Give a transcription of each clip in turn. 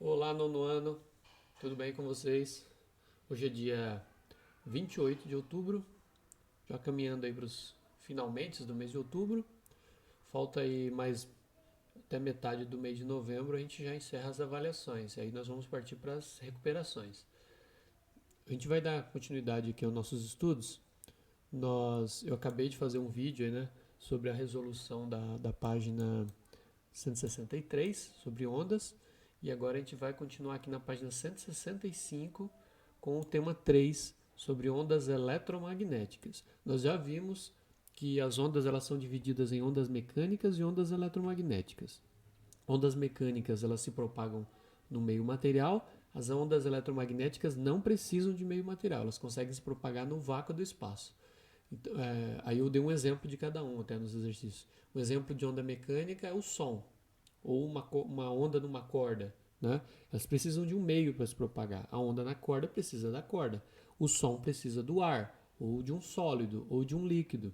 Olá, nono ano, tudo bem com vocês? Hoje é dia 28 de outubro, já caminhando aí para os finalmente do mês de outubro. Falta aí mais até metade do mês de novembro, a gente já encerra as avaliações. Aí nós vamos partir para as recuperações. A gente vai dar continuidade aqui aos nossos estudos. Eu acabei de fazer um vídeo aí, né, sobre a resolução da página 163 sobre ondas. E agora a gente vai continuar aqui na página 165 com o tema 3 sobre ondas eletromagnéticas. Nós já vimos que as ondas elas são divididas em ondas mecânicas e ondas eletromagnéticas. Ondas mecânicas elas se propagam no meio material, as ondas eletromagnéticas não precisam de meio material, elas conseguem se propagar no vácuo do espaço. Então, aí eu dei um exemplo de cada um até nos exercícios. Um exemplo de onda mecânica é o som ou uma onda numa corda, né? Elas precisam de um meio para se propagar. A onda na corda precisa da corda. O som precisa do ar, ou de um sólido, ou de um líquido.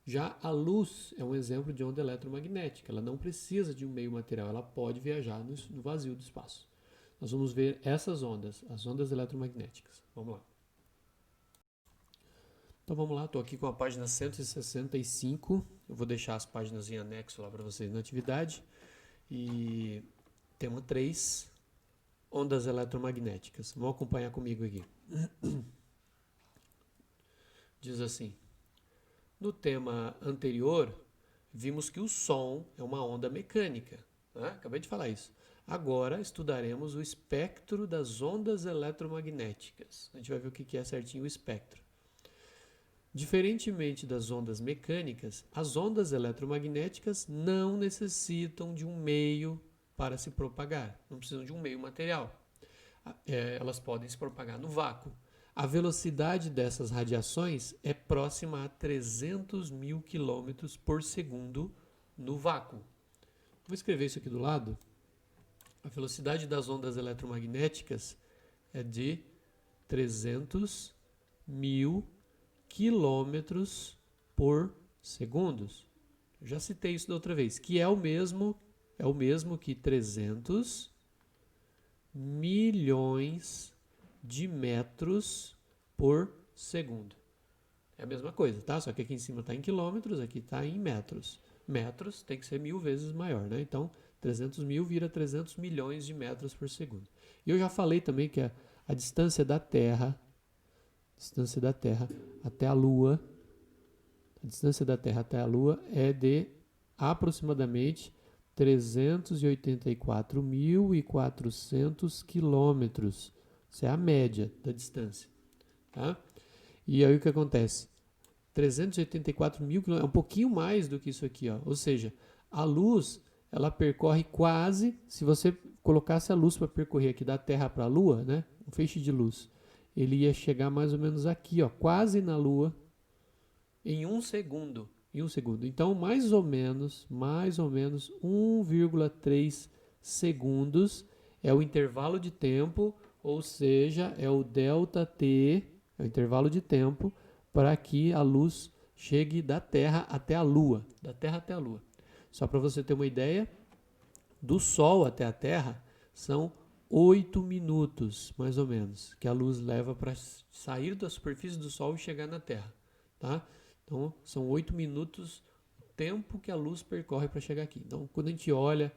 Já a luz é um exemplo de onda eletromagnética. Ela não precisa de um meio material, ela pode viajar no vazio do espaço. Nós vamos ver essas ondas, as ondas eletromagnéticas. Vamos lá. Então vamos lá, estou aqui com a página 165. Eu vou deixar as páginas em anexo lá para vocês na atividade. E tema 3, ondas eletromagnéticas. Vão acompanhar comigo aqui. Diz assim: no tema anterior, vimos que o som é uma onda mecânica. Né? Acabei de falar isso. Agora estudaremos o espectro das ondas eletromagnéticas. A gente vai ver o que é certinho o espectro. Diferentemente das ondas mecânicas, as ondas eletromagnéticas não necessitam de um meio para se propagar, não precisam de um meio material. Elas podem se propagar no vácuo. A velocidade dessas radiações é próxima a 300 mil quilômetros por segundo no vácuo. Vou escrever isso aqui do lado. A velocidade das ondas eletromagnéticas é de 300 mil quilômetros por segundos. Eu já citei isso da outra vez, que é o mesmo que 300 milhões de metros por segundo. É a mesma coisa, tá? Só que aqui em cima está em quilômetros, aqui está em metros. Metros tem que ser 1000 vezes maior, né? Então, 300 mil vira 300 milhões de metros por segundo. E eu já falei também que a distância da Terra até a Lua, a distância da Terra até a Lua é de aproximadamente 384.400 quilômetros. Essa é a média da distância. Tá? E aí o que acontece? 384 mil quilômetros, é um pouquinho mais do que isso aqui. Ó. Ou seja, a luz ela percorre quase, se você colocasse a luz para percorrer aqui da Terra para a Lua, né, um feixe de luz, ele ia chegar mais ou menos aqui, ó, quase na Lua, em um segundo. Então, mais ou menos 1,3 segundos é o intervalo de tempo, ou seja, é o ΔT, é o intervalo de tempo para que a luz chegue da Terra até a Lua. Só para você ter uma ideia, do Sol até a Terra são 8 minutos, mais ou menos, que a luz leva para sair da superfície do Sol e chegar na Terra. Tá? Então, são 8 minutos o tempo que a luz percorre para chegar aqui. Então, quando a gente olha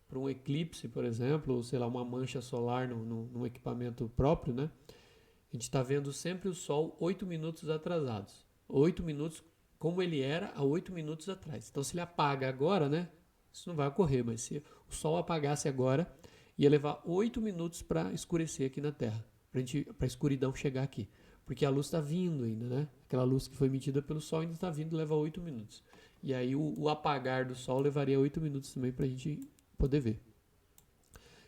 para um eclipse, por exemplo, ou sei lá, uma mancha solar num equipamento próprio, né? A gente está vendo sempre o Sol 8 minutos atrasados. 8 minutos como ele era há 8 minutos atrás. Então, se ele apaga agora, né? Isso não vai ocorrer, mas se o Sol apagasse agora, ia levar 8 minutos para escurecer aqui na Terra, para a escuridão chegar aqui. Porque a luz está vindo ainda, né? Aquela luz que foi emitida pelo Sol ainda está vindo, leva 8 minutos. E aí o apagar do Sol levaria 8 minutos também para a gente poder ver.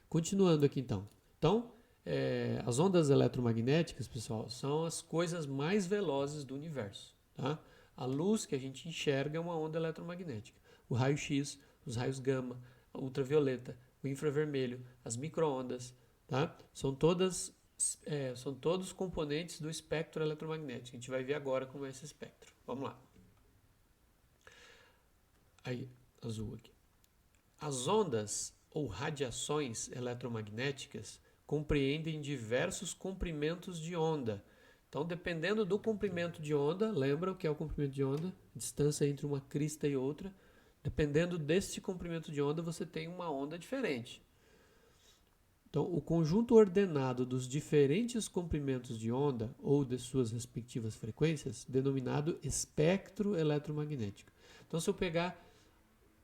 Continuando aqui então. Então, as ondas eletromagnéticas, pessoal, são as coisas mais velozes do universo. Tá? A luz que a gente enxerga é uma onda eletromagnética. O raio-x, os raios gama, a ultravioleta, o infravermelho, as microondas, tá? São todos componentes do espectro eletromagnético. A gente vai ver agora como é esse espectro. Vamos lá. Aí, azul aqui. As ondas ou radiações eletromagnéticas compreendem diversos comprimentos de onda. Então, dependendo do comprimento de onda, lembra o que é o comprimento de onda? Distância entre uma crista e outra. Dependendo desse comprimento de onda, você tem uma onda diferente. Então, o conjunto ordenado dos diferentes comprimentos de onda ou de suas respectivas frequências, denominado espectro eletromagnético. Então, se eu pegar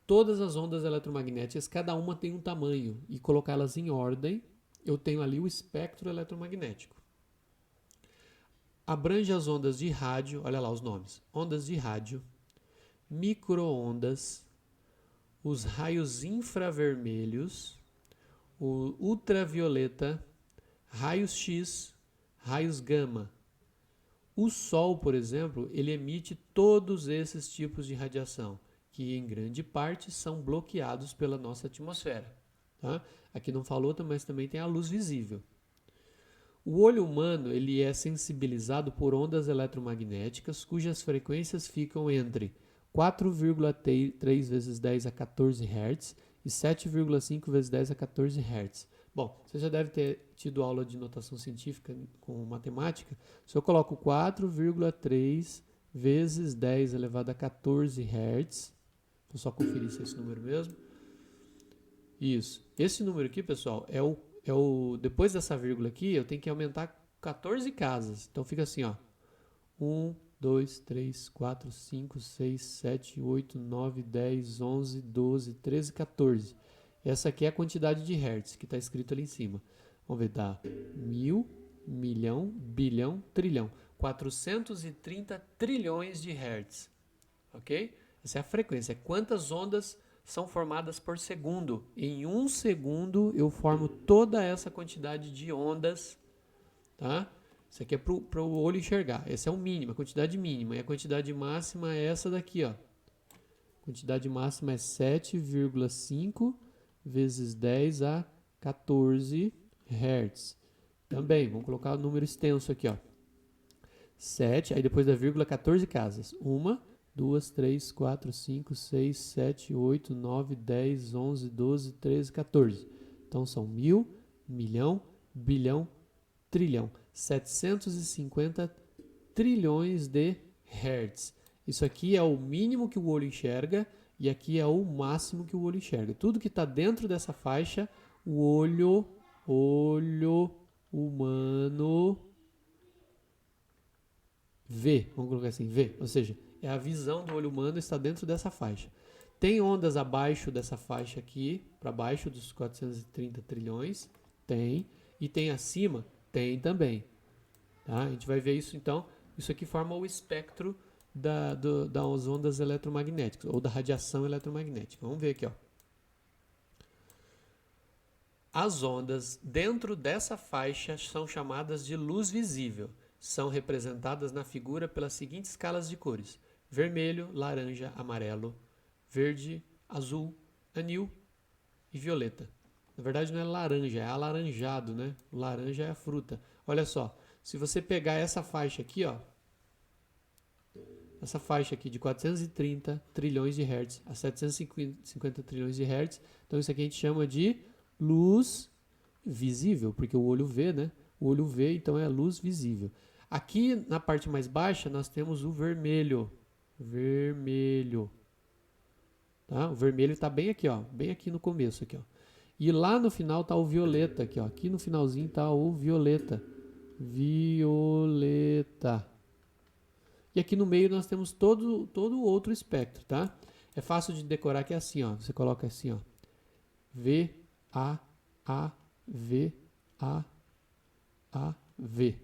todas as ondas eletromagnéticas, cada uma tem um tamanho, e colocá-las em ordem, eu tenho ali o espectro eletromagnético. Abrange as ondas de rádio, olha lá os nomes, ondas de rádio, micro-ondas, os raios infravermelhos, o ultravioleta, raios X, raios gama. O Sol, por exemplo, ele emite todos esses tipos de radiação, que em grande parte são bloqueados pela nossa atmosfera. Tá? Aqui não falou, mas também tem a luz visível. O olho humano ele é sensibilizado por ondas eletromagnéticas cujas frequências ficam entre 4,3 vezes 10 a 14 Hz e 7,5 vezes 10 a 14 Hz. Bom, você já deve ter tido aula de notação científica com matemática. Se eu coloco 4,3 vezes 10 elevado a 14 Hz, vou só conferir se é esse número mesmo. Isso. Esse número aqui, pessoal, depois dessa vírgula aqui, eu tenho que aumentar 14 casas. Então fica assim, ó. 1, 2, 3, 4, 5, 6, 7, 8, 9, 10, 11, 12, 13, 14. Essa aqui é a quantidade de hertz que está escrito ali em cima. Vamos ver, dá 1000, milhão, bilhão, trilhão. 430 trilhões de hertz. Ok? Essa é a frequência. Quantas ondas são formadas por segundo? Em 1 segundo eu formo toda essa quantidade de ondas, tá? Isso aqui é para o olho enxergar. Esse é o mínimo, a quantidade mínima. E a quantidade máxima é essa daqui, ó. A quantidade máxima é 7,5 vezes 10 a 14 Hz. Também, vamos colocar o número extenso aqui, ó. 7, aí depois da vírgula, 14 casas. 1, 2, 3, 4, 5, 6, 7, 8, 9, 10, 11, 12, 13, 14. Então são 1000, milhão, bilhão, trilhão. 750 trilhões de hertz. Isso aqui é o mínimo que o olho enxerga e aqui é o máximo que o olho enxerga. Tudo que está dentro dessa faixa, o olho humano vê. Vamos colocar assim, vê. Ou seja, é a visão do olho humano está dentro dessa faixa. Tem ondas abaixo dessa faixa aqui, para baixo dos 430 trilhões? Tem. E tem acima? Tem também. Tá? A gente vai ver isso então. Isso aqui forma o espectro das ondas eletromagnéticas, ou da radiação eletromagnética. Vamos ver aqui, ó. As ondas dentro dessa faixa são chamadas de luz visível. São representadas na figura pelas seguintes escalas de cores: vermelho, laranja, amarelo, verde, azul, anil e violeta. Na verdade não é laranja, é alaranjado, né? O laranja é a fruta. Olha só, se você pegar essa faixa aqui, ó, essa faixa aqui de 430 trilhões de hertz a 750 trilhões de hertz, então isso aqui a gente chama de luz visível, porque o olho vê, né? O olho vê, então é luz visível. Aqui na parte mais baixa nós temos o vermelho. Vermelho. Tá? O vermelho está bem aqui, ó, bem aqui no começo. Aqui, ó. E lá no final está o violeta. Aqui, ó. Aqui no finalzinho está o violeta. Violeta. E aqui no meio nós temos todo o outro espectro. Tá? É fácil de decorar que é assim. Ó. Você coloca assim. Ó. V, A, V, A, V.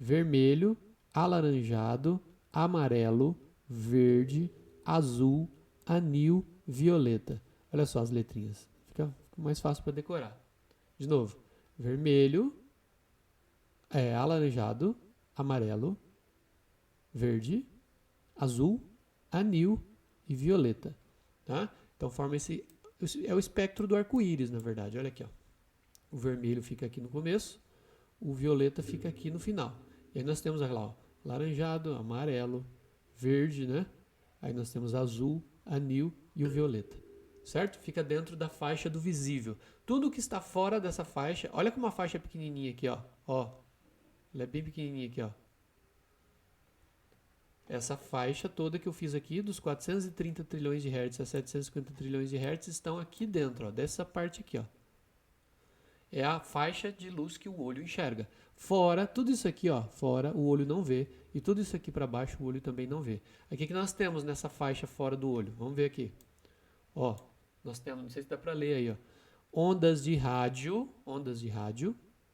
Vermelho, alaranjado, amarelo, verde, azul, anil, violeta. Olha só as letrinhas. Fica mais fácil para decorar. De novo. Vermelho, alaranjado, amarelo, verde, azul, anil e violeta. Tá? Então forma esse... É o espectro do arco-íris, na verdade. Olha aqui. Ó. O vermelho fica aqui no começo. O violeta fica aqui no final. E aí nós temos lá, ó, laranjado, amarelo, verde, né? Aí nós temos azul, anil e o violeta. certo? Fica dentro da faixa do visível. Tudo que está fora dessa faixa, olha como a faixa é pequenininha aqui, ó. Ó, ela é bem pequenininha aqui, ó. Essa faixa toda que eu fiz aqui, dos 430 trilhões de hertz a 750 trilhões de hertz, estão aqui dentro, ó, dessa parte aqui, ó. É a faixa de luz que o olho enxerga. Fora, tudo isso aqui, ó, fora o olho não vê, e tudo isso aqui para baixo o olho também não vê. Aqui que nós temos nessa faixa fora do olho. Vamos ver aqui. Ó, nós temos, não sei se dá para ler aí, ó. Ondas de rádio,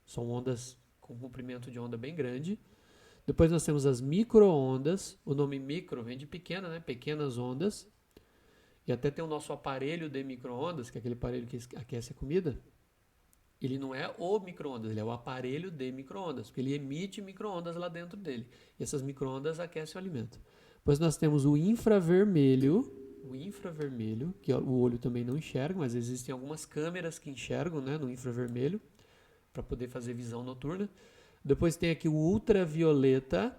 são ondas com comprimento de onda bem grande. Depois nós temos as micro-ondas, o nome micro vem de pequena, né? Pequenas ondas. E até tem o nosso aparelho de micro-ondas, que é aquele aparelho que aquece a comida. Ele não é o micro-ondas, ele é o aparelho de micro-ondas, porque ele emite micro-ondas lá dentro dele. E essas micro-ondas aquecem o alimento. Depois nós temos o infravermelho, que o olho também não enxerga, mas existem algumas câmeras que enxergam, né, no infravermelho, para poder fazer visão noturna. Depois tem aqui o ultravioleta.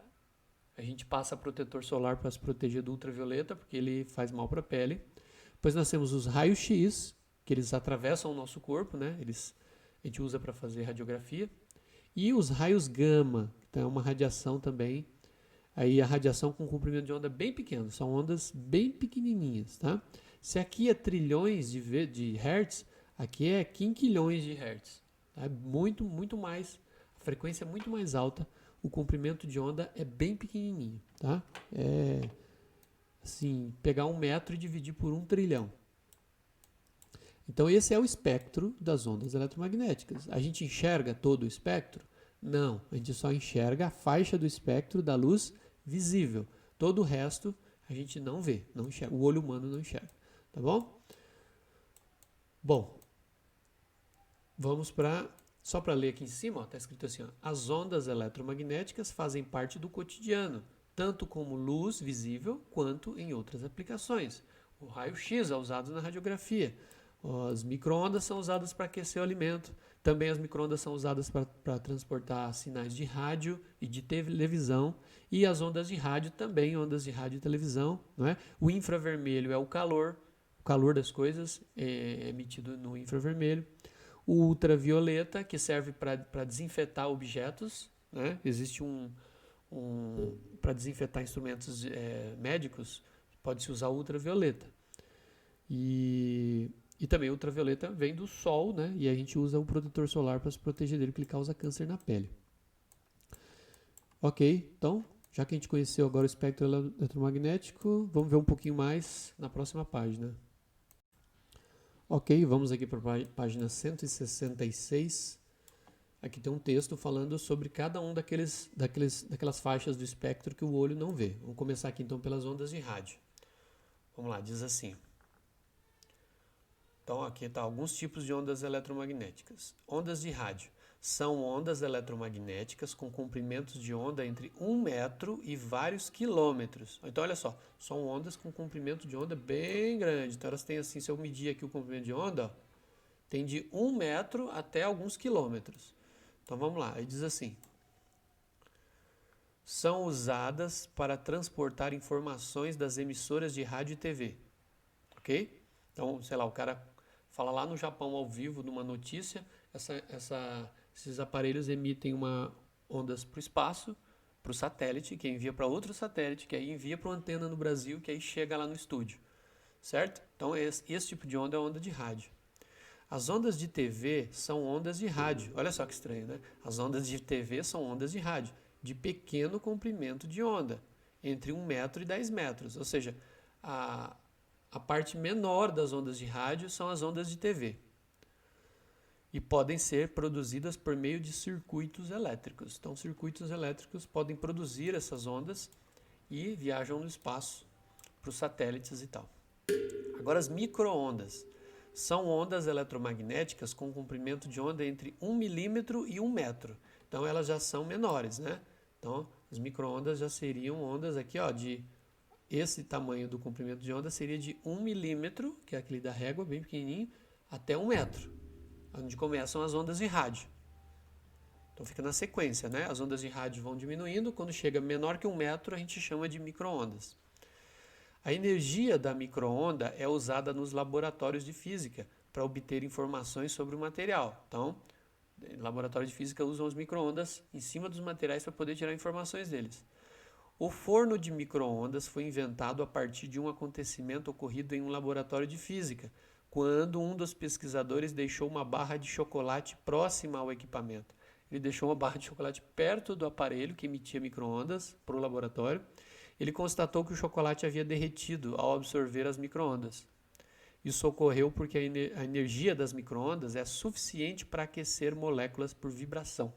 A gente passa protetor solar para se proteger do ultravioleta, porque ele faz mal para a pele. Depois nós temos os raios-x, que eles atravessam o nosso corpo, né? A gente usa para fazer radiografia. E os raios gama, que é uma radiação também. Aí a radiação com comprimento de onda bem pequeno, são ondas bem pequenininhas, tá? Se aqui é trilhões de hertz, aqui é quinquilhões de hertz. Tá? Muito, muito mais, a frequência é muito mais alta, o comprimento de onda é bem pequenininho, tá? É, assim, pegar 1 metro e dividir por 1 trilhão. Então esse é o espectro das ondas eletromagnéticas. A gente enxerga todo o espectro? Não, a gente só enxerga a faixa do espectro da luz visível. Todo o resto a gente não vê, não enxerga. O olho humano não enxerga, tá bom? Bom, vamos para... Só para ler aqui em cima, está escrito assim, ó, as ondas eletromagnéticas fazem parte do cotidiano, tanto como luz visível, quanto em outras aplicações. O raio-x é usado na radiografia. As micro-ondas são usadas para aquecer o alimento. Também as micro-ondas são usadas para transportar sinais de rádio e de televisão. E as ondas de rádio também, ondas de rádio e televisão. Não é? O infravermelho é o calor das coisas é emitido no infravermelho. O ultravioleta, que serve para desinfetar objetos. Né? Existe para desinfetar instrumentos médicos, pode-se usar o ultravioleta. E também o ultravioleta vem do sol, né? E a gente usa o protetor solar para se proteger dele, porque ele causa câncer na pele. Ok, então, já que a gente conheceu agora o espectro eletromagnético, vamos ver um pouquinho mais na próxima página. Ok, vamos aqui para a página 166. Aqui tem um texto falando sobre cada um daquelas faixas do espectro que o olho não vê. Vamos começar aqui então pelas ondas de rádio. Vamos lá, diz assim. Então aqui está alguns tipos de ondas eletromagnéticas. Ondas de rádio são ondas eletromagnéticas com comprimentos de onda entre 1 metro e vários quilômetros. Então olha só, são ondas com comprimento de onda bem grande. Então elas têm assim, se eu medir aqui o comprimento de onda, ó, tem de 1 metro até alguns quilômetros. Então vamos lá, aí diz assim. São usadas para transportar informações das emissoras de rádio e TV. Ok? Então, sei lá, o cara fala lá no Japão ao vivo numa notícia, esses aparelhos emitem ondas para o espaço, para o satélite, que envia para outro satélite, que aí envia para uma antena no Brasil, que aí chega lá no estúdio, certo? Então esse tipo de onda é onda de rádio. As ondas de TV são ondas de rádio, olha só que estranho, né? As ondas de TV são ondas de rádio, de pequeno comprimento de onda, entre 1 metro e 10 metros, ou seja, a parte menor das ondas de rádio são as ondas de TV. E podem ser produzidas por meio de circuitos elétricos. Então, circuitos elétricos podem produzir essas ondas e viajam no espaço para os satélites e tal. Agora, as micro-ondas são ondas eletromagnéticas com comprimento de onda entre 1 milímetro e 1 metro. Então, elas já são menores, né? Então, as micro-ondas já seriam ondas aqui, ó, esse tamanho do comprimento de onda seria de 1 milímetro, que é aquele da régua, bem pequenininho, até 1 metro, onde começam as ondas de rádio. Então fica na sequência, né? As ondas de rádio vão diminuindo, quando chega menor que 1 metro a gente chama de micro-ondas. A energia da micro-onda é usada nos laboratórios de física para obter informações sobre o material. Então, laboratório de física usam os micro-ondas em cima dos materiais para poder tirar informações deles. O forno de micro-ondas foi inventado a partir de um acontecimento ocorrido em um laboratório de física, quando um dos pesquisadores deixou uma barra de chocolate próxima ao equipamento. Ele deixou uma barra de chocolate perto do aparelho que emitia micro-ondas para o laboratório. Ele constatou que o chocolate havia derretido ao absorver as micro-ondas. Isso ocorreu porque a energia das micro-ondas é suficiente para aquecer moléculas por vibração,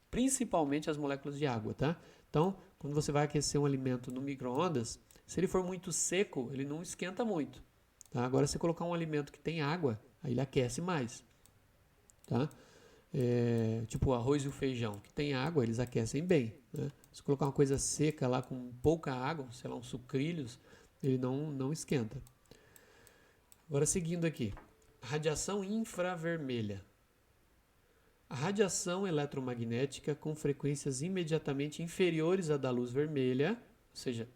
principalmente as moléculas de água, tá? Então, quando você vai aquecer um alimento no micro-ondas, se ele for muito seco, ele não esquenta muito. Tá? Agora, se você colocar um alimento que tem água, aí ele aquece mais. Tá? Tipo o arroz e o feijão, que tem água, eles aquecem bem. Né? Se colocar uma coisa seca lá com pouca água, sei lá, uns sucrilhos, ele não esquenta. Agora, seguindo aqui. Radiação infravermelha. A radiação eletromagnética com frequências imediatamente inferiores à da luz vermelha, ou seja,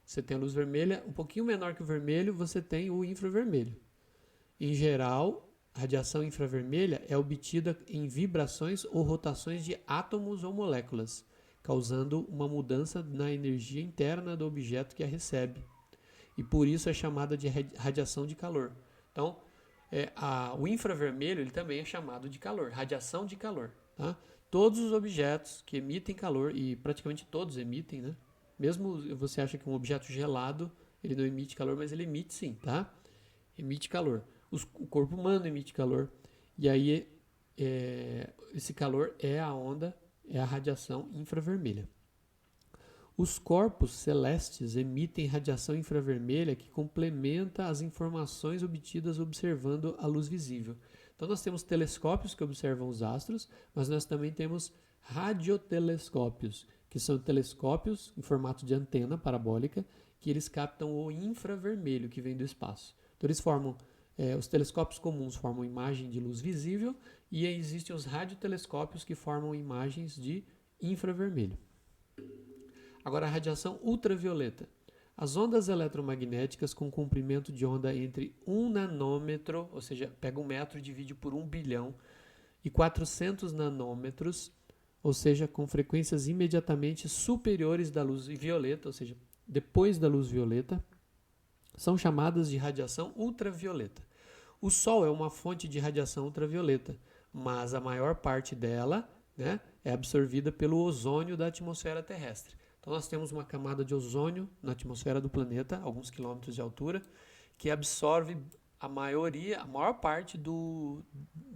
você tem a luz vermelha um pouquinho menor que o vermelho, você tem o infravermelho. Em geral, a radiação infravermelha é obtida em vibrações ou rotações de átomos ou moléculas, causando uma mudança na energia interna do objeto que a recebe. E por isso é chamada de radiação de calor. Então, o infravermelho ele também é chamado de calor, radiação de calor. Tá? Todos os objetos que emitem calor, e praticamente todos emitem, né? Mesmo você acha que um objeto gelado ele não emite calor, mas ele emite sim, tá? Emite calor. O corpo humano emite calor. E aí esse calor é a onda, é a radiação infravermelha. Os corpos celestes emitem radiação infravermelha que complementa as informações obtidas observando a luz visível. Então nós temos telescópios que observam os astros, mas nós também temos radiotelescópios, que são telescópios em formato de antena parabólica, que eles captam o infravermelho que vem do espaço. Então eles formam, os telescópios comuns formam imagem de luz visível e existem os radiotelescópios que formam imagens de infravermelho. Agora, a radiação ultravioleta. As ondas eletromagnéticas com comprimento de onda entre 1 nanômetro, ou seja, pega 1 metro e divide por 1 bilhão, e 400 nanômetros, ou seja, com frequências imediatamente superiores da luz violeta, ou seja, depois da luz violeta, são chamadas de radiação ultravioleta. O Sol é uma fonte de radiação ultravioleta, mas a maior parte dela, né, é absorvida pelo ozônio da atmosfera terrestre. Então nós temos uma camada de ozônio na atmosfera do planeta, alguns quilômetros de altura, que absorve a maior parte do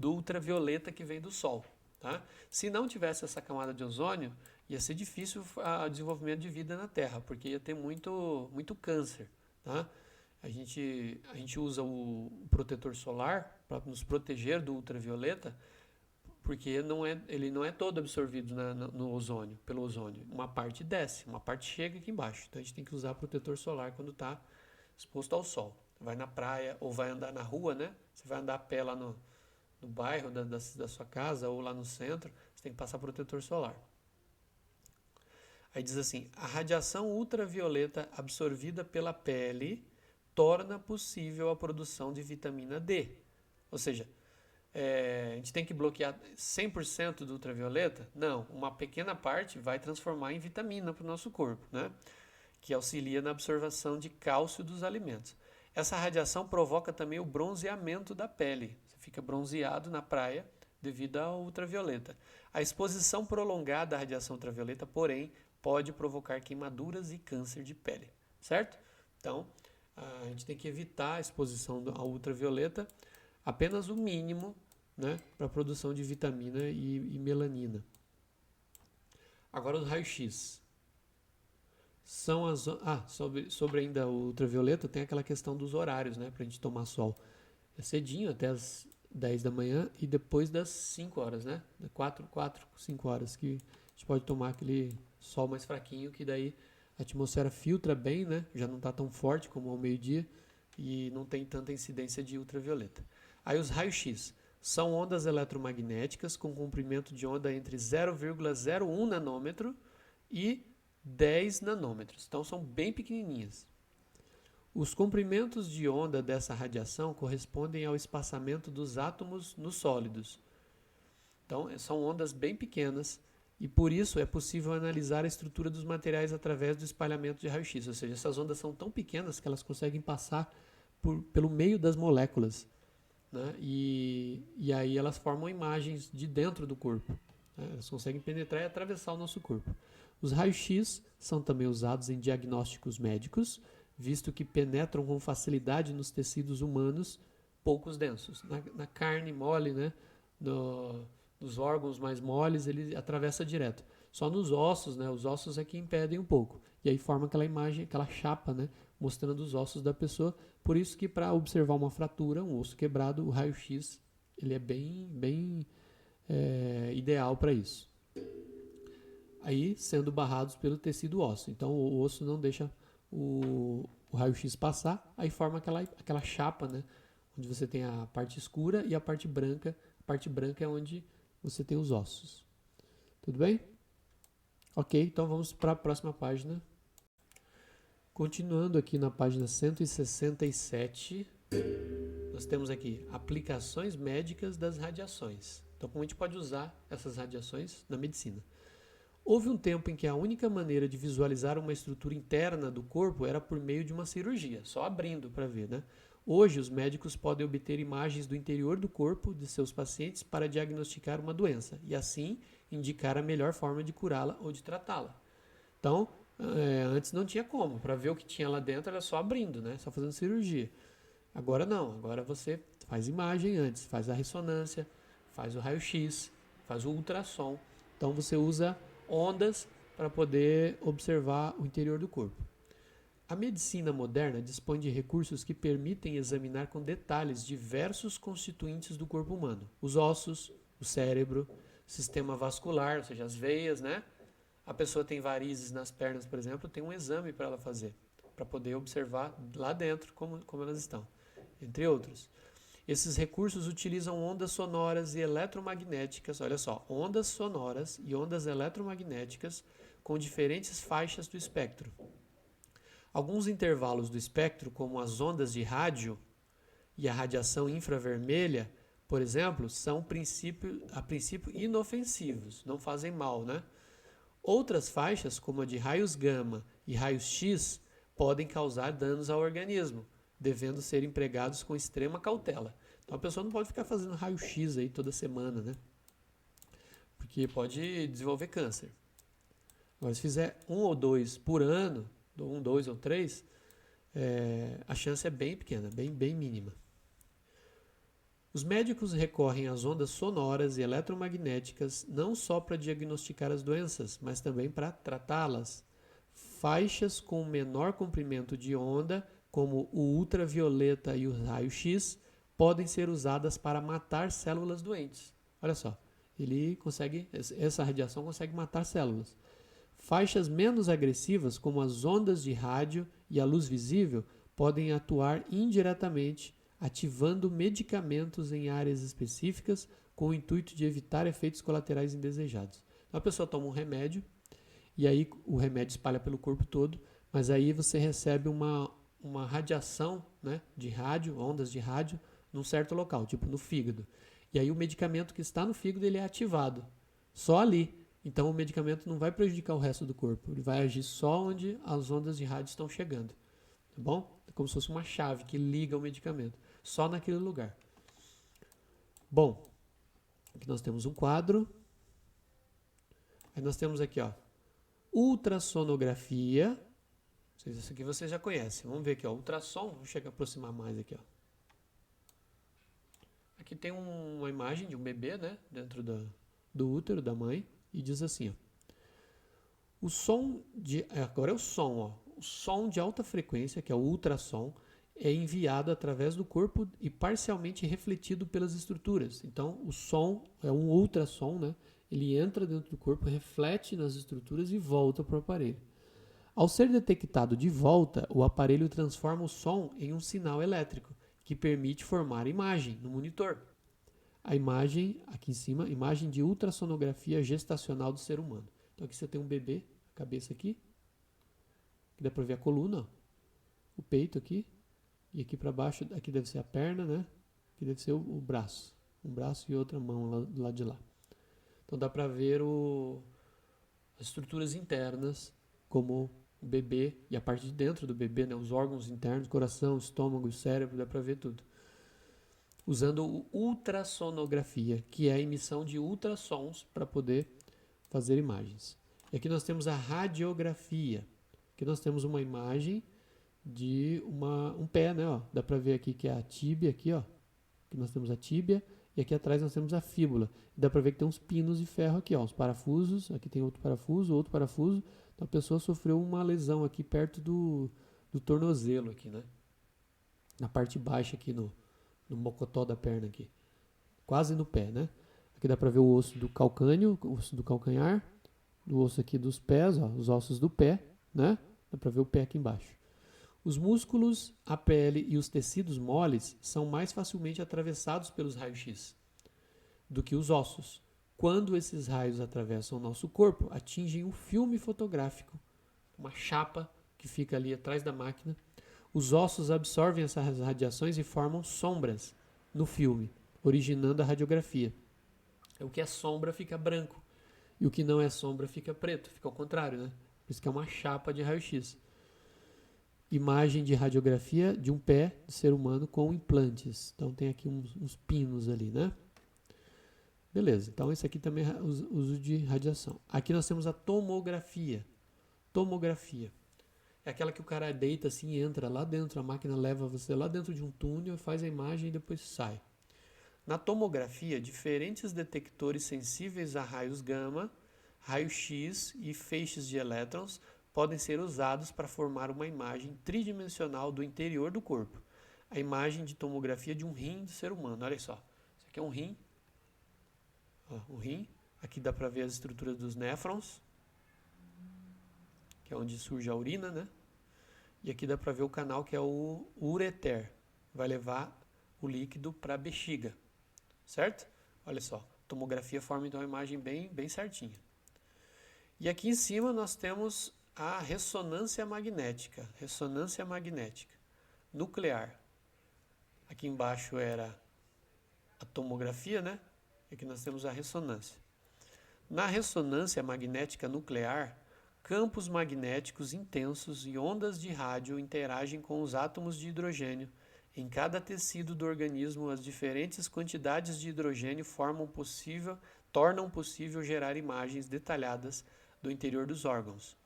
ultravioleta que vem do Sol. Tá? Se não tivesse essa camada de ozônio, ia ser difícil o desenvolvimento de vida na Terra, porque ia ter muito câncer. Tá? A gente usa o protetor solar para nos proteger do ultravioleta, porque ele não é todo absorvido no ozônio, pelo ozônio. Uma parte desce, uma parte chega aqui embaixo. Então a gente tem que usar protetor solar quando está exposto ao sol. Vai na praia ou vai andar na rua, né? Você vai andar a pé lá no bairro da sua casa ou lá no centro, você tem que passar protetor solar. Aí diz assim, a radiação ultravioleta absorvida pela pele torna possível a produção de vitamina D. Ou seja, a gente tem que bloquear 100% do ultravioleta? Não, uma pequena parte vai transformar em vitamina para o nosso corpo, né? Que auxilia na absorção de cálcio dos alimentos. Essa radiação provoca também o bronzeamento da pele. Você fica bronzeado na praia devido ao ultravioleta. A exposição prolongada à radiação ultravioleta, porém, pode provocar queimaduras e câncer de pele, certo? Então, a gente tem que evitar a exposição ao ultravioleta, apenas o mínimo, né, para a produção de vitamina e melanina. Agora os raios-x. Sobre ainda o ultravioleta, tem aquela questão dos horários, né, para a gente tomar sol. É cedinho, até as 10 da manhã e depois das 5 horas, né? 5 horas que a gente pode tomar aquele sol mais fraquinho, que daí a atmosfera filtra bem, né? Já não está tão forte como ao meio-dia e não tem tanta incidência de ultravioleta. Aí os raios-x são ondas eletromagnéticas com comprimento de onda entre 0,01 nanômetro e 10 nanômetros. Então são bem pequenininhas. Os comprimentos de onda dessa radiação correspondem ao espaçamento dos átomos nos sólidos. Então, são ondas bem pequenas e por isso é possível analisar a estrutura dos materiais através do espalhamento de raio-x. Ou seja, essas ondas são tão pequenas que elas conseguem passar pelo meio das moléculas, né? E aí elas formam imagens de dentro do corpo, né? Elas conseguem penetrar e atravessar o nosso corpo. Os raios-x são também usados em diagnósticos médicos, visto que penetram com facilidade nos tecidos humanos poucos densos. Na carne mole, né? Nos órgãos mais moles, ele atravessa direto. Só nos ossos, né? Os ossos é que impedem um pouco. E aí forma aquela imagem, aquela chapa, né? Mostrando os ossos da pessoa. Por isso que para observar uma fratura, um osso quebrado, o raio-x ele é bem ideal para isso. Aí sendo barrados pelo tecido ósseo. Então o osso não deixa o raio-x passar, aí forma aquela chapa, né? Onde você tem a parte escura e a parte branca. A parte branca é onde você tem os ossos. Tudo bem? Ok, então vamos para a próxima página. Continuando aqui na página 167, nós temos aqui aplicações médicas das radiações. Então, como a gente pode usar essas radiações na medicina? Houve um tempo em que a única maneira de visualizar uma estrutura interna do corpo era por meio de uma cirurgia, só abrindo para ver, né? Hoje, os médicos podem obter imagens do interior do corpo de seus pacientes para diagnosticar uma doença e, assim, indicar a melhor forma de curá-la ou de tratá-la. Então, antes não tinha como. Para ver o que tinha lá dentro era só abrindo, né? Só fazendo cirurgia. Agora não. Agora você faz imagem antes, faz a ressonância, faz o raio-x, faz o ultrassom. Então, você usa ondas para poder observar o interior do corpo. A medicina moderna dispõe de recursos que permitem examinar com detalhes diversos constituintes do corpo humano. Os ossos, o cérebro, o sistema vascular, ou seja, as veias, né? A pessoa tem varizes nas pernas, por exemplo, tem um exame para ela fazer, para poder observar lá dentro como elas estão, entre outros. Esses recursos utilizam ondas sonoras e eletromagnéticas, olha só, ondas sonoras e ondas eletromagnéticas com diferentes faixas do espectro. Alguns intervalos do espectro, como as ondas de rádio e a radiação infravermelha, por exemplo, são a princípio inofensivos, não fazem mal, né? Outras faixas, como a de raios gama e raios X, podem causar danos ao organismo, devendo ser empregados com extrema cautela. Então a pessoa não pode ficar fazendo raio-x aí toda semana, né? Porque pode desenvolver câncer. Agora, se fizer 1 ou 2 por ano, 1, 2 ou 3, a chance é bem pequena, bem mínima. Os médicos recorrem às ondas sonoras e eletromagnéticas não só para diagnosticar as doenças, mas também para tratá-las. Faixas com menor comprimento de onda, como o ultravioleta e o raio-x, podem ser usadas para matar células doentes. Olha só, essa radiação consegue matar células. Faixas menos agressivas, como as ondas de rádio e a luz visível, podem atuar indiretamente, ativando medicamentos em áreas específicas com o intuito de evitar efeitos colaterais indesejados. Então a pessoa toma um remédio e aí o remédio espalha pelo corpo todo, mas aí você recebe uma radiação, né, de rádio, ondas de rádio, num certo local, tipo no fígado. E aí o medicamento que está no fígado ele é ativado, só ali. Então o medicamento não vai prejudicar o resto do corpo, ele vai agir só onde as ondas de rádio estão chegando. Tá bom? É como se fosse uma chave que liga o medicamento, só naquele lugar. Bom, aqui nós temos um quadro. Aí nós temos aqui, ó, ultrassonografia. Isso aqui vocês já conhecem. Vamos ver aqui, ó, ultrassom. Vou chegar a aproximar mais aqui, ó. Aqui tem uma imagem de um bebê, né, dentro do útero da mãe, e diz assim, ó, agora é o som, ó. O som de alta frequência, que é o ultrassom, é enviado através do corpo e parcialmente refletido pelas estruturas. Então, o som é um ultrassom, né? Ele entra dentro do corpo, reflete nas estruturas e volta para o aparelho. Ao ser detectado de volta, o aparelho transforma o som em um sinal elétrico, que permite formar imagem no monitor. A imagem, aqui em cima, imagem de ultrassonografia gestacional do ser humano. Então aqui você tem um bebê, a cabeça aqui, que dá para ver a coluna, ó. o peito aqui, e aqui para baixo, aqui deve ser a perna, né? Aqui deve ser o braço. Um braço e outra mão lá, do lado de lá. Então dá para ver as estruturas internas, como o bebê e a parte de dentro do bebê, né? Os órgãos internos, coração, estômago, cérebro, dá para ver tudo. Usando ultrassonografia, que é a emissão de ultrassons para poder fazer imagens. E aqui nós temos a radiografia. Aqui nós temos uma imagem de um pé, né? Ó. Dá para ver aqui que é a tíbia, aqui, ó. Aqui nós temos a tíbia e aqui atrás nós temos a fíbula. Dá para ver que tem uns pinos de ferro aqui, ó, uns parafusos. Aqui tem outro parafuso. Então a pessoa sofreu uma lesão aqui perto do tornozelo aqui, né? Na parte baixa aqui no mocotó da perna aqui. Quase no pé, né? Aqui dá para ver o osso do calcâneo, o osso do calcanhar, o osso aqui dos pés, ó, os ossos do pé, né? Dá para ver o pé aqui embaixo. Os músculos, a pele e os tecidos moles são mais facilmente atravessados pelos raios-x do que os ossos. Quando esses raios atravessam o nosso corpo, atingem um filme fotográfico, uma chapa que fica ali atrás da máquina. Os ossos absorvem essas radiações e formam sombras no filme, originando a radiografia. O que é sombra fica branco e o que não é sombra fica preto, fica ao contrário, né? Por isso que é uma chapa de raio-x. Imagem de radiografia de um pé de ser humano com implantes. Então tem aqui uns pinos ali, né? Beleza, então esse aqui também é uso de radiação. Aqui nós temos a tomografia. Tomografia. É aquela que o cara deita assim e entra lá dentro, a máquina leva você lá dentro de um túnel, faz a imagem e depois sai. Na tomografia, diferentes detectores sensíveis a raios gama, raio-x e feixes de elétrons podem ser usados para formar uma imagem tridimensional do interior do corpo. A imagem de tomografia de um rim do ser humano. Olha só, isso aqui é um rim. Ó, um rim. Aqui dá para ver as estruturas dos néfrons, que é onde surge a urina, né? E aqui dá para ver o canal que é o ureter. Vai levar o líquido para a bexiga, certo? Olha só, tomografia forma então uma imagem bem certinha. E aqui em cima nós temos a ressonância magnética nuclear. Aqui embaixo era a tomografia, né? E aqui nós temos a ressonância. Na ressonância magnética nuclear, campos magnéticos intensos e ondas de rádio interagem com os átomos de hidrogênio. Em cada tecido do organismo, as diferentes quantidades de hidrogênio tornam possível gerar imagens detalhadas do interior dos órgãos.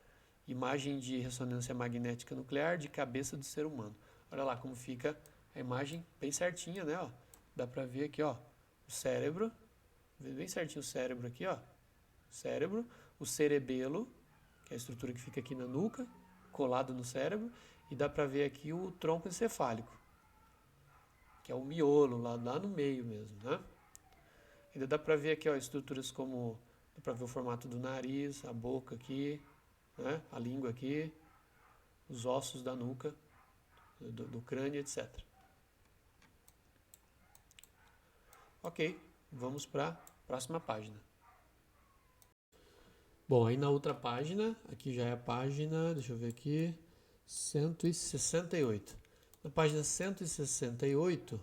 Imagem de ressonância magnética nuclear de cabeça do ser humano. Olha lá como fica a imagem bem certinha, né? Ó, dá pra ver aqui, ó, o cérebro. Vê bem certinho o cérebro aqui, ó. Cérebro, o cerebelo, que é a estrutura que fica aqui na nuca, colado no cérebro. E dá pra ver aqui o tronco encefálico, que é o miolo, lá no meio mesmo, né? Ainda dá pra ver aqui, ó, estruturas como... Dá pra ver o formato do nariz, a boca aqui, né? A língua aqui, os ossos da nuca, do crânio, etc. Ok, vamos para a próxima página. Bom, aí na outra página, aqui já é a página, deixa eu ver aqui, 168. Na página 168,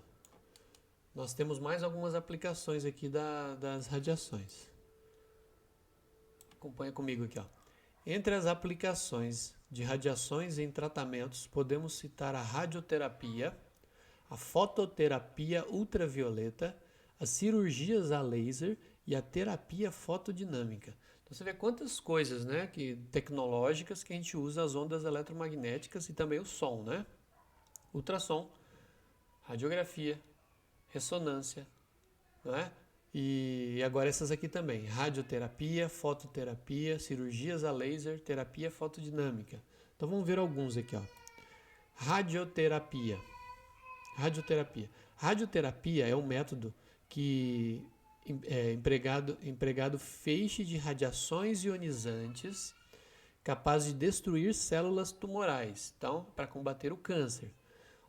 nós temos mais algumas aplicações aqui das radiações. Acompanha comigo aqui, ó. Entre as aplicações de radiações em tratamentos, podemos citar a radioterapia, a fototerapia ultravioleta, as cirurgias a laser e a terapia fotodinâmica. Então você vê quantas coisas, né, tecnológicas que a gente usa as ondas eletromagnéticas e também o som, né? Ultrassom, radiografia, ressonância, né? E agora essas aqui também, radioterapia, fototerapia, cirurgias a laser, terapia fotodinâmica. Então vamos ver alguns aqui, ó. Radioterapia. Radioterapia é um método que é empregado feixe de radiações ionizantes capaz de destruir células tumorais, então, para combater o câncer.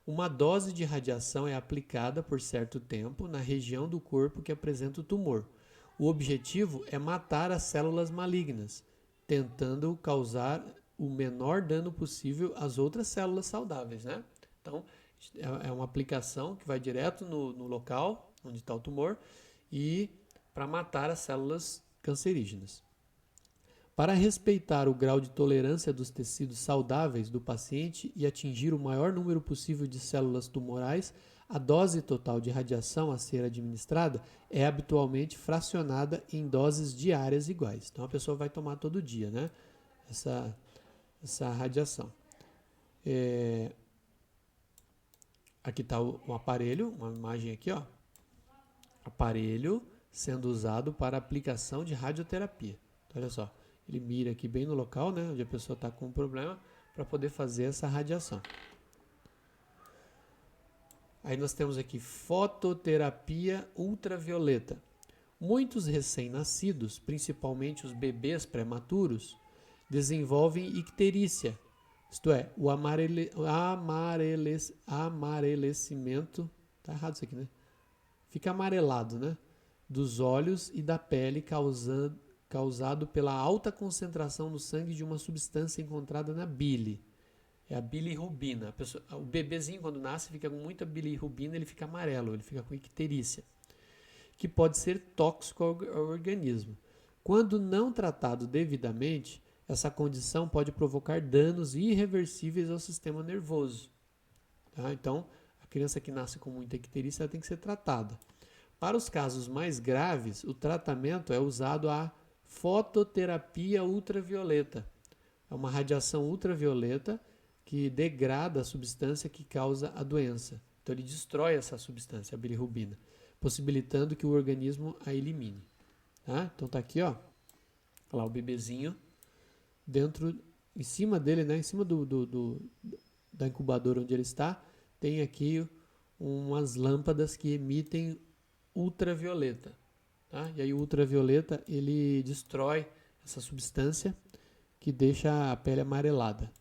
Uma dose de radiação é aplicada por certo tempo na região do corpo que apresenta o tumor. O objetivo é matar as células malignas, tentando causar o menor dano possível às outras células saudáveis, né? Então, é uma aplicação que vai direto no local onde está o tumor e para matar as células cancerígenas. Para respeitar o grau de tolerância dos tecidos saudáveis do paciente e atingir o maior número possível de células tumorais, a dose total de radiação a ser administrada é habitualmente fracionada em doses diárias iguais. Então a pessoa vai tomar todo dia, né? Essa radiação. Aqui está o aparelho, uma imagem aqui, ó. Aparelho sendo usado para aplicação de radioterapia. Então, olha só. Ele mira aqui bem no local, né, onde a pessoa está com um problema, para poder fazer essa radiação. Aí nós temos aqui fototerapia ultravioleta. Muitos recém-nascidos, principalmente os bebês prematuros, desenvolvem icterícia, isto é, o amarelecimento, tá errado isso aqui, né? Fica amarelado, né? Dos olhos e da pele causado pela alta concentração no sangue de uma substância encontrada na bile. É a bilirrubina. O bebezinho, quando nasce, fica com muita bilirrubina, ele fica amarelo, ele fica com icterícia, que pode ser tóxico ao organismo. Quando não tratado devidamente, essa condição pode provocar danos irreversíveis ao sistema nervoso. Tá? Então, a criança que nasce com muita icterícia ela tem que ser tratada. Para os casos mais graves, o tratamento é usado a fototerapia ultravioleta. É uma radiação ultravioleta que degrada a substância que causa a doença. Então ele destrói essa substância, a bilirrubina, possibilitando que o organismo a elimine. Tá? Então tá aqui, ó. Olha lá o bebezinho dentro, em cima dele, né? Em cima da incubadora onde ele está, tem aqui umas lâmpadas que emitem ultravioleta. Tá? E aí o ultravioleta ele destrói essa substância que deixa a pele amarelada.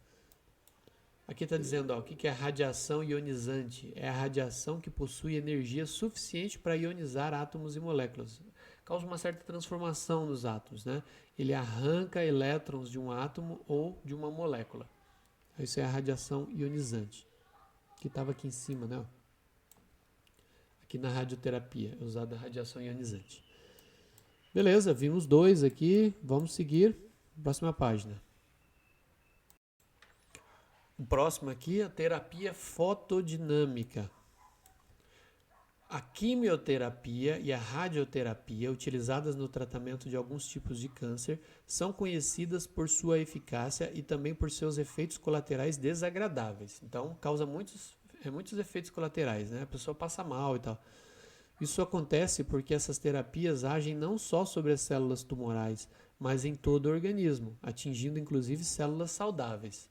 Aqui está dizendo ó, o que é radiação ionizante. É a radiação que possui energia suficiente para ionizar átomos e moléculas. Causa uma certa transformação nos átomos. Né? Ele arranca elétrons de um átomo ou de uma molécula. Isso é a radiação ionizante. Que estava aqui em cima, né? Aqui na radioterapia, é usada a radiação ionizante. Beleza, vimos dois aqui, vamos seguir. Próxima página. O próximo aqui é a terapia fotodinâmica. A quimioterapia e a radioterapia utilizadas no tratamento de alguns tipos de câncer são conhecidas por sua eficácia e também por seus efeitos colaterais desagradáveis. Então, causa muitos efeitos colaterais, né? A pessoa passa mal e tal. Isso acontece porque essas terapias agem não só sobre as células tumorais, mas em todo o organismo, atingindo inclusive células saudáveis.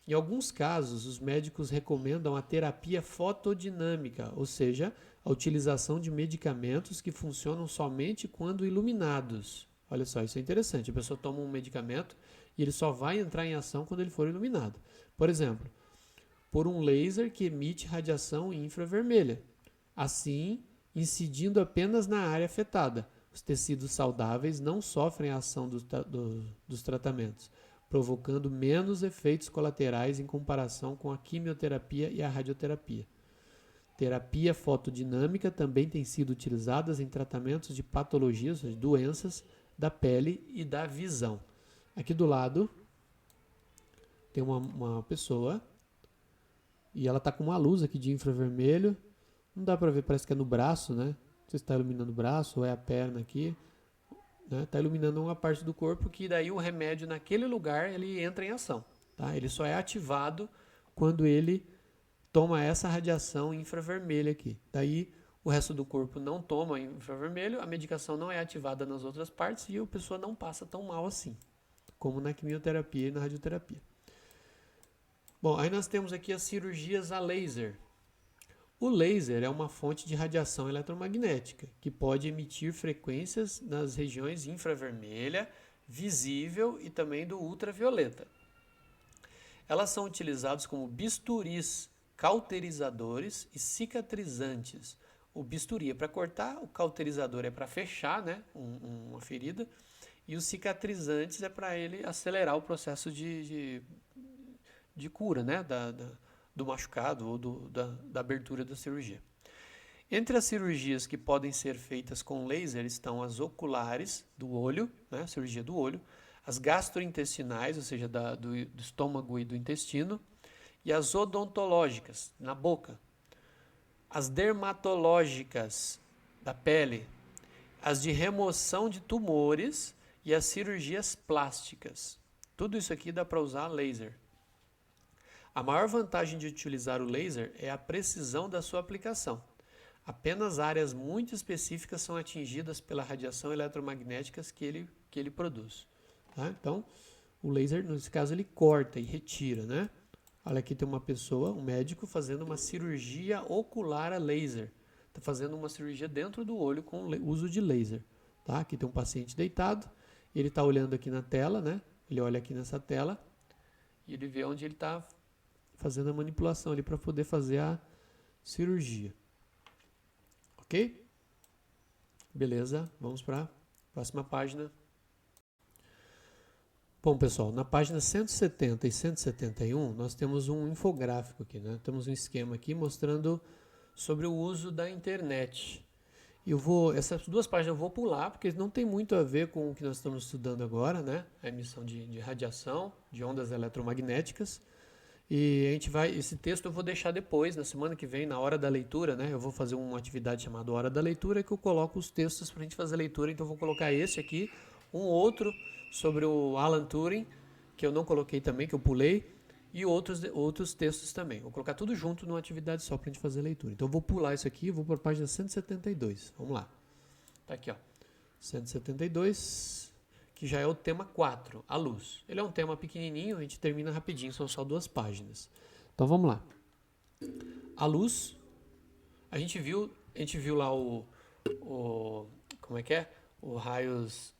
Em alguns casos, os médicos recomendam a terapia fotodinâmica, ou seja, a utilização de medicamentos que funcionam somente quando iluminados. Olha só, isso é interessante. A pessoa toma um medicamento e ele só vai entrar em ação quando ele for iluminado. Por exemplo, por um laser que emite radiação infravermelha. Assim, incidindo apenas na área afetada. Os tecidos saudáveis não sofrem a ação dos tratamentos, provocando menos efeitos colaterais em comparação com a quimioterapia e a radioterapia. Terapia fotodinâmica também tem sido utilizada em tratamentos de patologias, ou seja, doenças da pele e da visão. Aqui do lado tem uma pessoa e ela está com uma luz aqui de infravermelho. Não dá para ver, parece que é no braço, né? Não sei se está iluminando o braço ou é a perna aqui. Está iluminando uma parte do corpo que daí o remédio naquele lugar ele entra em ação. Tá? Ele só é ativado quando ele toma essa radiação infravermelha aqui. Daí o resto do corpo não toma infravermelho, a medicação não é ativada nas outras partes e a pessoa não passa tão mal assim, como na quimioterapia e na radioterapia. Bom, aí nós temos aqui as cirurgias a laser. O laser é uma fonte de radiação eletromagnética que pode emitir frequências nas regiões infravermelha, visível e também do ultravioleta. Elas são utilizadas como bisturis, cauterizadores e cicatrizantes. O bisturi é para cortar, o cauterizador é para fechar, né, uma ferida, E os cicatrizantes é para ele acelerar o processo de cura, né? Do machucado ou da abertura da cirurgia. Entre as cirurgias que podem ser feitas com laser estão as oculares do olho, né? Cirurgia do olho, as gastrointestinais, ou seja, do estômago e do intestino, e as odontológicas, na boca, as dermatológicas, da pele, as de remoção de tumores e as cirurgias plásticas. Tudo isso aqui dá para usar laser. A maior vantagem de utilizar o laser é a precisão da sua aplicação. Apenas áreas muito específicas são atingidas pela radiação eletromagnética que ele produz. Tá? Então, o laser, nesse caso, ele corta e retira, né? Olha, aqui tem uma pessoa, um médico, fazendo uma cirurgia ocular a laser. Está fazendo uma cirurgia dentro do olho com uso de laser. Tá? Aqui tem um paciente deitado, ele está olhando aqui na tela, né? Ele olha aqui nessa tela e ele vê onde ele está fazendo a manipulação ali para poder fazer a cirurgia. Ok? Beleza, vamos para a próxima página. Bom, pessoal, na página 170 e 171, nós temos um infográfico aqui, né? Temos um esquema aqui mostrando sobre o uso da internet. Essas duas páginas eu vou pular, porque não tem muito a ver com o que nós estamos estudando agora, né? A emissão de radiação, de ondas eletromagnéticas. E esse texto eu vou deixar depois, na semana que vem, na hora da leitura, né? Eu vou fazer uma atividade chamada Hora da Leitura, que eu coloco os textos para a gente fazer a leitura. Então eu vou colocar esse aqui, um outro sobre o Alan Turing, que eu não coloquei também, que eu pulei, e outros textos também. Vou colocar tudo junto numa atividade só para a gente fazer a leitura. Então eu vou pular isso aqui e vou para a página 172. Vamos lá. Tá aqui, ó. 172, que já é o tema 4, a luz. Ele é um tema pequenininho, a gente termina rapidinho, são só 2 páginas. Então vamos lá. A luz, a gente viu lá como é que é?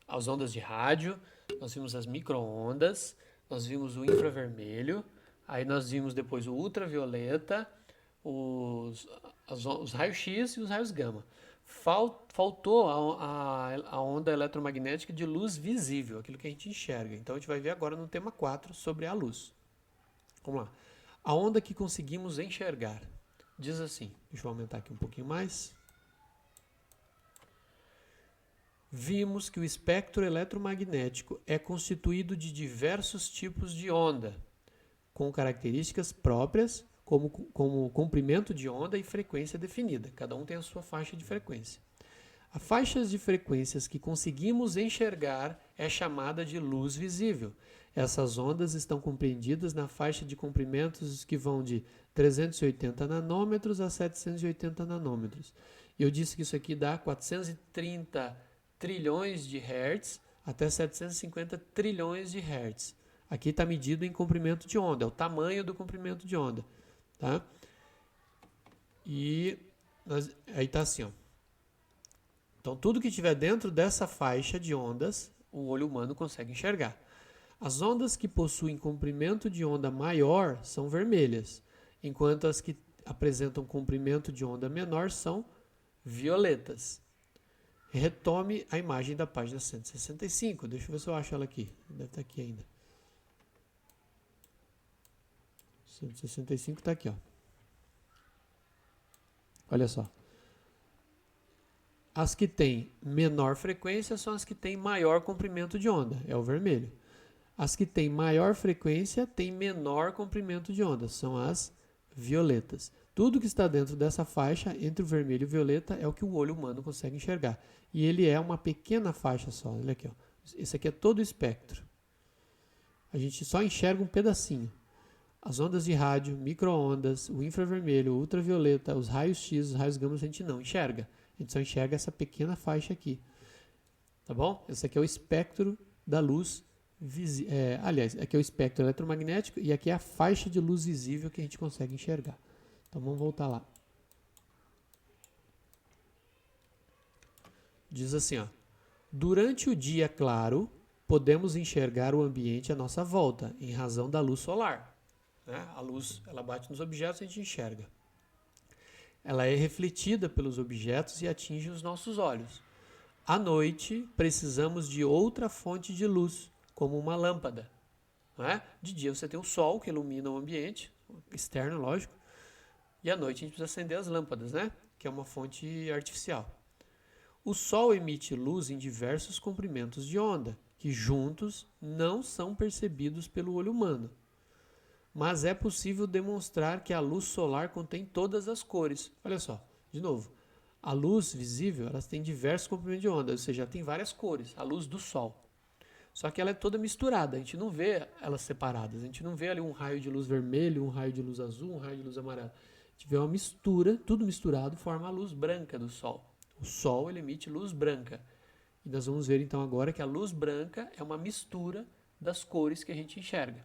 As ondas de rádio, nós vimos as micro-ondas, nós vimos o infravermelho, aí nós vimos depois o ultravioleta, os raios-x e os raios gama. Faltou a onda eletromagnética de luz visível, aquilo que a gente enxerga. Então a gente vai ver agora no tema 4 sobre a luz. Vamos lá. A onda que conseguimos enxergar. Diz assim, deixa eu aumentar aqui um pouquinho mais. Vimos que o espectro eletromagnético é constituído de diversos tipos de onda, com características próprias, como comprimento de onda e frequência definida. Cada um tem a sua faixa de frequência. A faixa de frequências que conseguimos enxergar é chamada de luz visível. Essas ondas estão compreendidas na faixa de comprimentos que vão de 380 nanômetros a 780 nanômetros. Eu disse que isso aqui dá 430 trilhões de hertz até 750 trilhões de hertz. Aqui está medido em comprimento de onda, é o tamanho do comprimento de onda. Tá? E aí está assim, ó. Então tudo que estiver dentro dessa faixa de ondas, o olho humano consegue enxergar. As ondas que possuem comprimento de onda maior são vermelhas, enquanto as que apresentam comprimento de onda menor são violetas. Retome a imagem da página 165. Deixa eu ver se eu acho ela aqui. Deve estar aqui ainda. 165 está aqui, ó. Olha só. As que têm menor frequência são as que têm maior comprimento de onda, é o vermelho. As que têm maior frequência têm menor comprimento de onda, são as violetas. Tudo que está dentro dessa faixa, entre o vermelho e o violeta, é o que o olho humano consegue enxergar. E ele é uma pequena faixa só. Olha aqui, ó. Esse aqui é todo o espectro. A gente só enxerga um pedacinho. As ondas de rádio, micro-ondas, o infravermelho, o ultravioleta, os raios-x, os raios gama, a gente não enxerga. A gente só enxerga essa pequena faixa aqui. Tá bom? Esse aqui é o espectro da luz visível. Aliás, aqui é o espectro eletromagnético e aqui é a faixa de luz visível que a gente consegue enxergar. Então vamos voltar lá. Diz assim, ó. Durante o dia claro, podemos enxergar o ambiente à nossa volta, em razão da luz solar. Né? A luz, ela bate nos objetos e a gente enxerga. Ela é refletida pelos objetos e atinge os nossos olhos. À noite, precisamos de outra fonte de luz, como uma lâmpada. Não é? De dia você tem o sol que ilumina o ambiente, externo, lógico, e à noite a gente precisa acender as lâmpadas, né? Que é uma fonte artificial. O sol emite luz em diversos comprimentos de onda, que juntos não são percebidos pelo olho humano. Mas é possível demonstrar que a luz solar contém todas as cores. Olha só, de novo, a luz visível ela tem diversos comprimentos de onda, ou seja, tem várias cores, a luz do sol. Só que ela é toda misturada, a gente não vê elas separadas, a gente não vê ali um raio de luz vermelho, um raio de luz azul, um raio de luz amarela. A gente vê uma mistura, tudo misturado, forma a luz branca do Sol. O Sol ele emite luz branca. E nós vamos ver então agora que a luz branca é uma mistura das cores que a gente enxerga.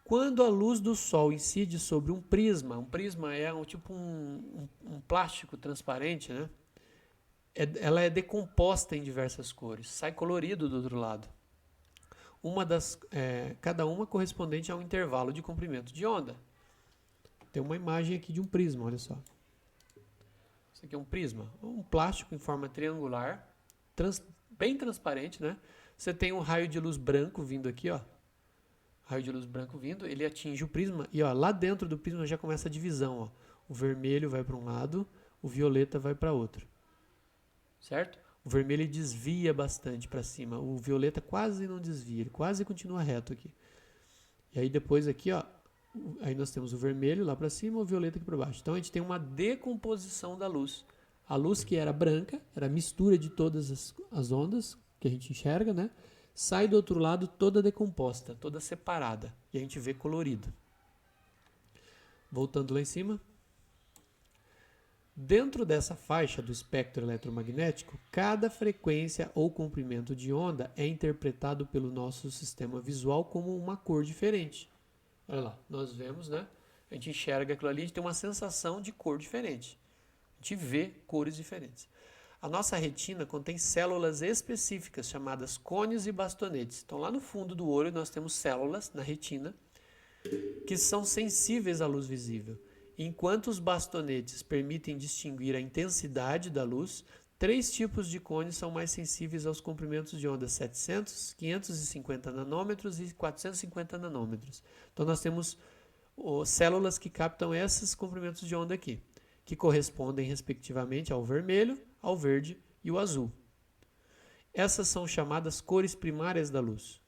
Quando a luz do Sol incide sobre um prisma é um plástico transparente, né? Ela é decomposta em diversas cores, sai colorido do outro lado. Cada uma correspondente a um intervalo de comprimento de onda. Tem uma imagem aqui de um prisma, olha só. Isso aqui é um prisma, um plástico em forma triangular, bem transparente, né? Você tem um raio de luz branco vindo aqui, ó. Raio de luz branco vindo, ele atinge o prisma e ó, lá dentro do prisma já começa a divisão, ó. O vermelho vai para um lado, o violeta vai para outro. Certo? O vermelho desvia bastante para cima, o violeta quase não desvia, ele quase continua reto aqui. E aí depois aqui, ó, aí nós temos o vermelho lá para cima, o violeta aqui para baixo. Então a gente tem uma decomposição da luz. A luz que era branca, era a mistura de todas as ondas que a gente enxerga, né? Sai do outro lado toda decomposta, toda separada, e a gente vê colorido. Voltando lá em cima. Dentro dessa faixa do espectro eletromagnético, cada frequência ou comprimento de onda é interpretado pelo nosso sistema visual como uma cor diferente. Olha lá, nós vemos, né? A gente enxerga aquilo ali, a gente tem uma sensação de cor diferente. A gente vê cores diferentes. A nossa retina contém células específicas chamadas cones e bastonetes. Então, lá no fundo do olho, nós temos células na retina que são sensíveis à luz visível. Enquanto os bastonetes permitem distinguir a intensidade da luz, 3 tipos de cones são mais sensíveis aos comprimentos de onda 700, 550 nanômetros e 450 nanômetros. Então nós temos células que captam esses comprimentos de onda aqui, que correspondem respectivamente ao vermelho, ao verde e ao azul. Essas são chamadas cores primárias da luz.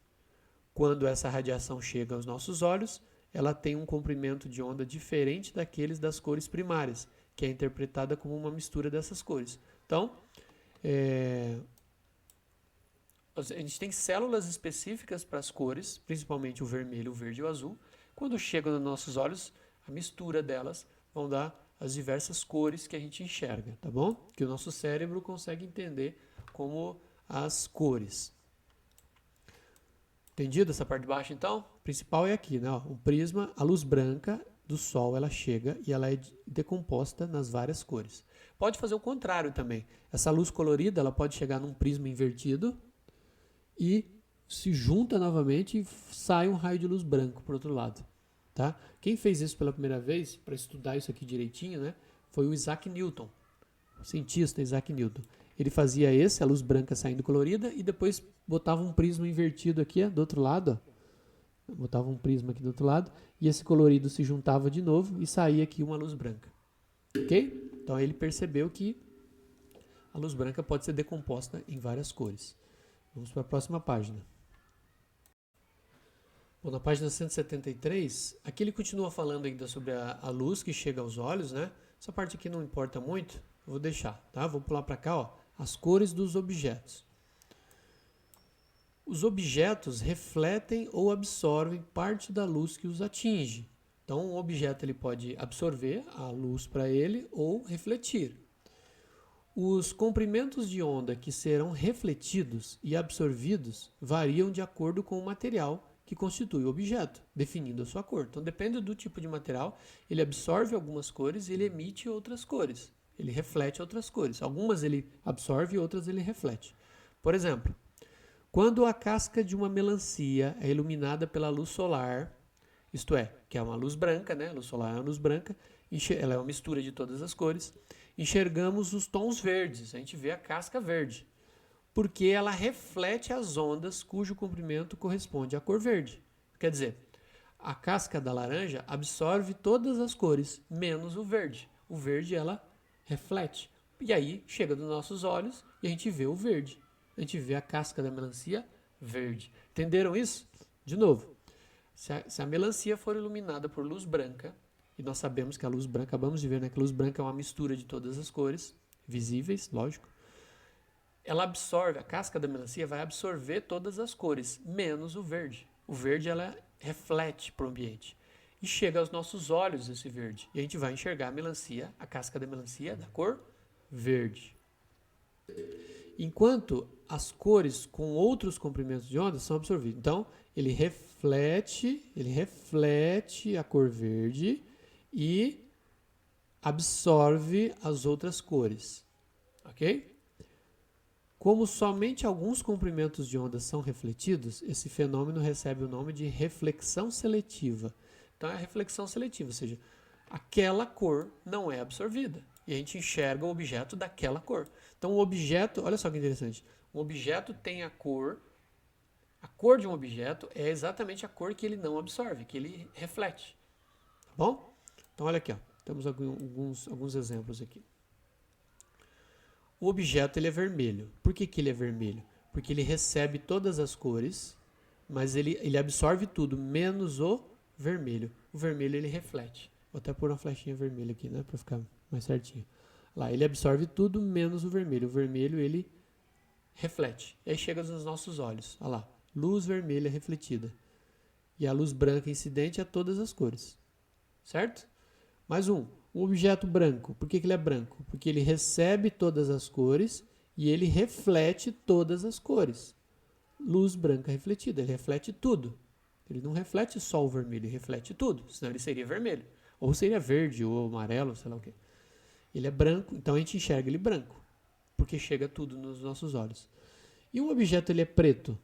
Quando essa radiação chega aos nossos olhos, ela tem um comprimento de onda diferente daqueles das cores primárias, que é interpretada como uma mistura dessas cores. Então, a gente tem células específicas para as cores, principalmente o vermelho, o verde e o azul. Quando chegam nos nossos olhos, a mistura delas vão dar as diversas cores que a gente enxerga, tá bom? Que o nosso cérebro consegue entender como as cores. Entendido essa parte de baixo, então? O principal é aqui, né? O prisma, a luz branca do Sol, ela chega e ela é decomposta nas várias cores. Pode fazer o contrário também. Essa luz colorida, ela pode chegar num prisma invertido e se junta novamente e sai um raio de luz branco para o outro lado. Tá? Quem fez isso pela primeira vez, para estudar isso aqui direitinho, né, foi o Isaac Newton, o cientista Isaac Newton. Ele fazia a luz branca saindo colorida, e depois botava um prisma invertido aqui, do outro lado. Ó. Botava um prisma aqui do outro lado, e esse colorido se juntava de novo e saía aqui uma luz branca. Ok? Então ele percebeu que a luz branca pode ser decomposta em várias cores. Vamos para a próxima página. Bom, na página 173, aqui ele continua falando ainda sobre a luz que chega aos olhos, né? Essa parte aqui não importa muito, eu vou deixar, tá? Vou pular para cá, ó. As cores dos objetos. Os objetos refletem ou absorvem parte da luz que os atinge. Então, um objeto ele pode absorver a luz para ele ou refletir. Os comprimentos de onda que serão refletidos e absorvidos variam de acordo com o material que constitui o objeto, definindo a sua cor. Então, depende do tipo de material, ele absorve algumas cores e ele emite outras cores. Ele reflete outras cores. Algumas ele absorve e outras ele reflete. Por exemplo, quando a casca de uma melancia é iluminada pela luz solar, isto é, que é uma luz branca, né? A luz solar é uma luz branca, ela é uma mistura de todas as cores. enxergamos os tons verdes, a gente vê a casca verde, porque ela reflete as ondas cujo comprimento corresponde à cor verde. Quer dizer, a casca da laranja absorve todas as cores, menos o verde. O verde ela reflete. E aí chega nos nossos olhos e a gente vê o verde. A gente vê a casca da melancia verde. Entenderam isso? De novo, se a melancia for iluminada por luz branca, e nós sabemos que a luz branca, acabamos de ver, né, que a luz branca é uma mistura de todas as cores, visíveis, lógico, ela absorve, a casca da melancia vai absorver todas as cores, menos o verde. O verde ela reflete para o ambiente. E chega aos nossos olhos esse verde. E a gente vai enxergar a melancia, a casca da melancia da cor verde. Enquanto as cores com outros comprimentos de onda são absorvidas. Então, ele reflete a cor verde e absorve as outras cores. Ok? Como somente alguns comprimentos de onda são refletidos, esse fenômeno recebe o nome de reflexão seletiva. Então é a reflexão seletiva, ou seja, aquela cor não é absorvida e a gente enxerga o objeto daquela cor. Então o objeto, olha só que interessante, um objeto tem a cor de um objeto é exatamente a cor que ele não absorve, que ele reflete. Tá bom? Então olha aqui, ó, temos alguns exemplos aqui. O objeto ele é vermelho. Por que ele é vermelho? Porque ele recebe todas as cores, mas ele absorve tudo, menos o vermelho. O vermelho ele reflete. Vou até pôr uma flechinha vermelha aqui, né, para ficar mais certinho. Lá, ele absorve tudo, menos o vermelho. O vermelho ele reflete. E aí chega nos nossos olhos. Olha lá, luz vermelha refletida. E a luz branca incidente a todas as cores. Certo? Mais um. O objeto branco, por que ele é branco? Porque ele recebe todas as cores e ele reflete todas as cores. Luz branca refletida, ele reflete tudo. Ele não reflete só o vermelho, ele reflete tudo, senão ele seria vermelho. Ou seria verde, ou amarelo, sei lá o quê. Ele é branco, então a gente enxerga ele branco, porque chega tudo nos nossos olhos. E um objeto ele é preto,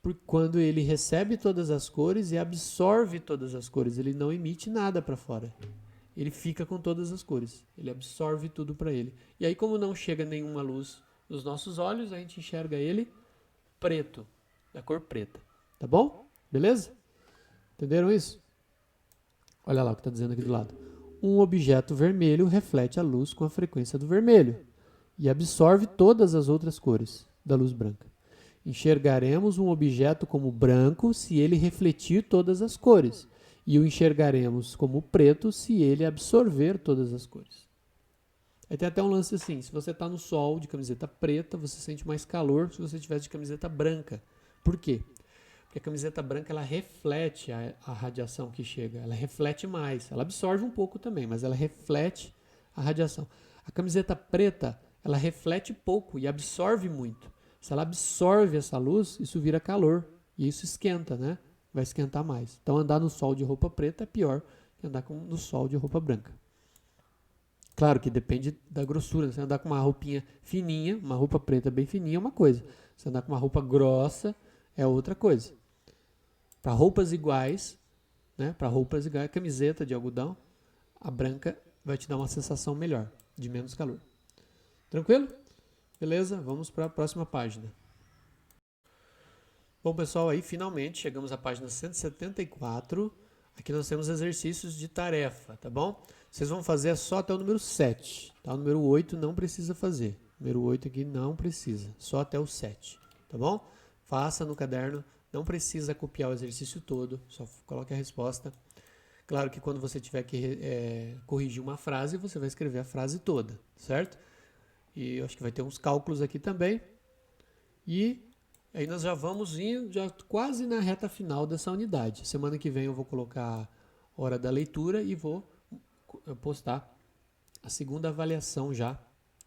porque quando ele recebe todas as cores e absorve todas as cores, ele não emite nada para fora. Ele fica com todas as cores. Ele absorve tudo para ele. E aí, como não chega nenhuma luz nos nossos olhos, a gente enxerga ele preto, da cor preta. Tá bom? Beleza? Entenderam isso? Olha lá o que está dizendo aqui do lado. Um objeto vermelho reflete a luz com a frequência do vermelho e absorve todas as outras cores da luz branca. Enxergaremos um objeto como branco se ele refletir todas as cores. E o enxergaremos como preto se ele absorver todas as cores. Aí tem até um lance assim, se você está no sol de camiseta preta, você sente mais calor se você tivesse de camiseta branca. Por quê? Porque a camiseta branca ela reflete a radiação que chega, ela reflete mais, ela absorve um pouco também, mas ela reflete a radiação. A camiseta preta, ela reflete pouco e absorve muito. Se ela absorve essa luz, isso vira calor e isso esquenta, né? Vai esquentar mais. Então andar no sol de roupa preta é pior que andar no sol de roupa branca. Claro que depende da grossura. Se andar com uma roupinha fininha, uma roupa preta bem fininha é uma coisa. Se andar com uma roupa grossa é outra coisa. Para roupas iguais, né? Para roupas iguais, camiseta de algodão, a branca vai te dar uma sensação melhor, de menos calor. Tranquilo? Beleza? Vamos para a próxima página. Bom, pessoal, aí finalmente chegamos à página 174. Aqui nós temos exercícios de tarefa, tá bom? Vocês vão fazer só até o número 7, tá? O número 8 não precisa fazer. O número 8 aqui não precisa, só até o 7, tá bom? Faça no caderno, não precisa copiar o exercício todo, só coloque a resposta. Claro que quando você tiver que corrigir uma frase, você vai escrever a frase toda, certo? E eu acho que vai ter uns cálculos aqui também. E aí nós já vamos indo, já quase na reta final dessa unidade. Semana que vem eu vou colocar a hora da leitura e vou postar a segunda avaliação já.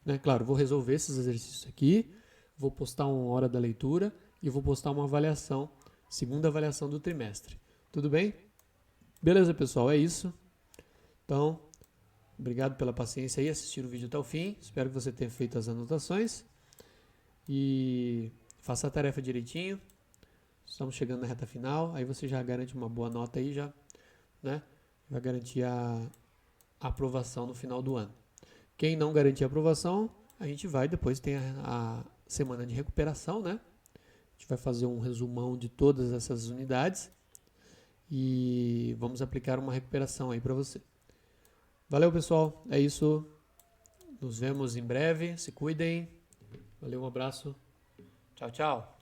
Né? Claro, vou resolver esses exercícios aqui, vou postar uma hora da leitura e vou postar uma avaliação, segunda avaliação do trimestre. Tudo bem? Beleza, pessoal, é isso. Então, obrigado pela paciência aí, assistir o vídeo até o fim. Espero que você tenha feito as anotações. E faça a tarefa direitinho. Estamos chegando na reta final. Aí você já garante uma boa nota aí, já, né? Vai garantir a aprovação no final do ano. Quem não garantir aprovação, a gente vai, depois tem a semana de recuperação, né? A gente vai fazer um resumão de todas essas unidades e vamos aplicar uma recuperação aí para você. Valeu, pessoal. É isso. Nos vemos em breve. Se cuidem. Valeu, um abraço. Tchau, tchau.